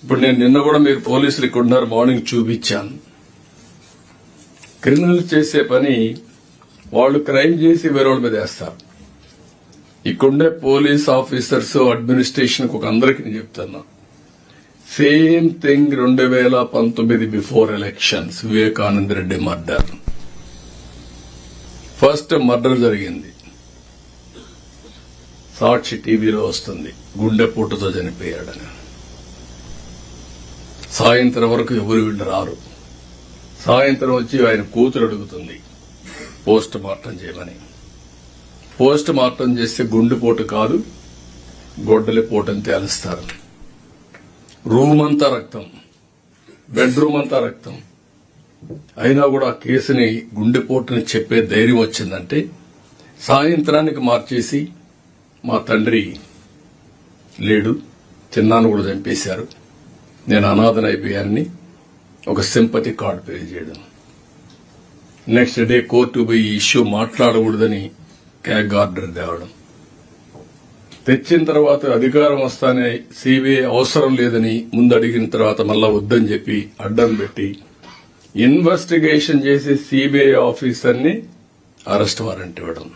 ఇప్పుడు నేను నిన్న కూడా మీరు పోలీసులు ఇక్కడ ఉన్నారు, మార్నింగ్ చూపించాను. క్రిమినల్ చేసే పని వాళ్ళు క్రైమ్ చేసి వేరే వాళ్ళ మీద వేస్తారు. ఇక్కడుండే పోలీస్ ఆఫీసర్స్ అడ్మినిస్ట్రేషన్ ఒక అందరికీ నేను చెప్తున్నా, same thing 2019 before elections Vivekananda Reddy murder. First murder జరిగింది, సాక్షి టీవీలో వస్తుంది, గుండెపోటుతో చనిపోయాడని. సాయంత్రం వరకు ఎవరు వీళ్ళు రారు. సాయంత్రం వచ్చి ఆయన కూతురు అడుగుతుంది పోస్ట్ మార్టం చేయమని. పోస్ట్ మార్టం చేస్తే గుండెపోటు కాదు, గొడ్డలిపోటు అని తేలుస్తారు. రూమ్ అంతా రక్తం, బెడ్రూమ్ అంతా రక్తం. అయినా కూడా ఆ కేసుని గుండెపోటుని చెప్పే ధైర్యం వచ్చిందంటే సాయంత్రానికి మార్చేసి మా తండ్రి లేడు, చిన్నాను కూడా చంపేశారు, నేను అనాథనైపోయానని ఒక సింపతి కార్డు పే చేయడం. నెక్స్ట్ డే కోర్టు పోయి ఇష్యూ మాట్లాడకూడదని క్యాగ్ ఆర్డర్ తేవడం. తెచ్చిన తర్వాత అధికారం వస్తానే సిబిఐ అవసరం లేదని ముందు అడిగిన తర్వాత మళ్ళా వద్దని చెప్పి అడ్డం పెట్టి ఇన్వెస్టిగేషన్ చేసి సిబిఐ ఆఫీసర్ని అరెస్ట్ వారెంట్ ఇవ్వడం.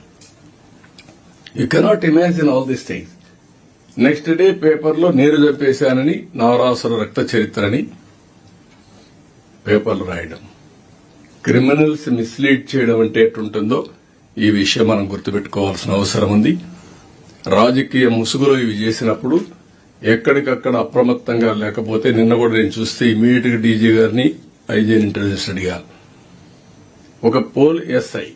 You cannot imagine all these things. Next day పేపర్లో నేను చంపేశానని, నారాసుర రక్త చరిత్రని పేపర్లు రాయడం. క్రిమినల్స్ మిస్లీడ్ చేయడం అంటే ఎట్టుంటుందో ఈ విషయం మనం గుర్తుపెట్టుకోవాల్సిన అవసరం ఉంది. రాజకీయ ముసుగులో ఇవి చేసినప్పుడు ఎక్కడికక్కడ అప్రమత్తంగా లేకపోతే, నిన్న కూడా నేను చూస్తే ఇమీడియట్ గా డీజీ గారిని ఐజీని ఇంటెలిజెన్స్ అడిగాను. ఒక పోల్ ఎస్ఐ,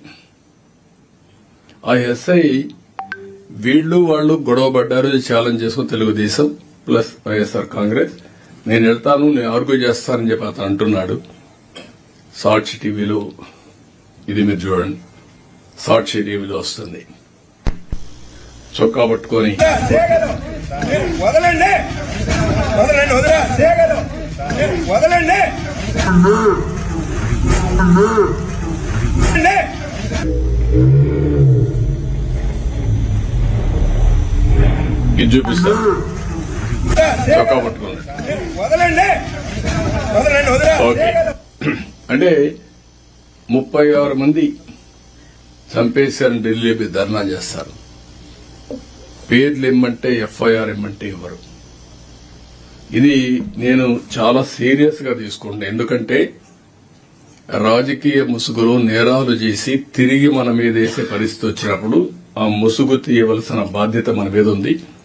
ఆ ఎస్ఐ వీళ్లు వాళ్ళు గొడవపడ్డారు, ఛాలెంజ్ చేసుకుని తెలుగుదేశం ప్లస్ వైఎస్ఆర్ కాంగ్రెస్, నేను వెళ్తాను, నేను ఆర్గ్యూ చేస్తానని చెప్పి అతను అంటున్నాడు. సాక్షి టీవీలో ఇది మీరు చూడండి, సాక్షి టీవీలో వస్తుంది. చొక్కా పట్టుకొని వదలండి, వదలండి, వదలండి. ఇది చూపిస్తారు, చొక్కా పట్టుకోండి. వదలండి, వదలండి. ఓకే, అంటే 36 మంది చంపేశారని ఢిల్లీ ధర్నా చేస్తారు. పేర్లు ఇమ్మంటే ఎఫ్ఐఆర్ ఇమ్మంటే ఇవ్వరు. ఇది నేను చాలా సీరియస్ గా తీసుకుంటాను. ఎందుకంటే రాజకీయ ముసుగులో నేరాలు చేసి తిరిగి మన మీద వేసే పరిస్థితి వచ్చినప్పుడు ఆ ముసుగు తీయవలసిన బాధ్యత మన మీద ఉంది.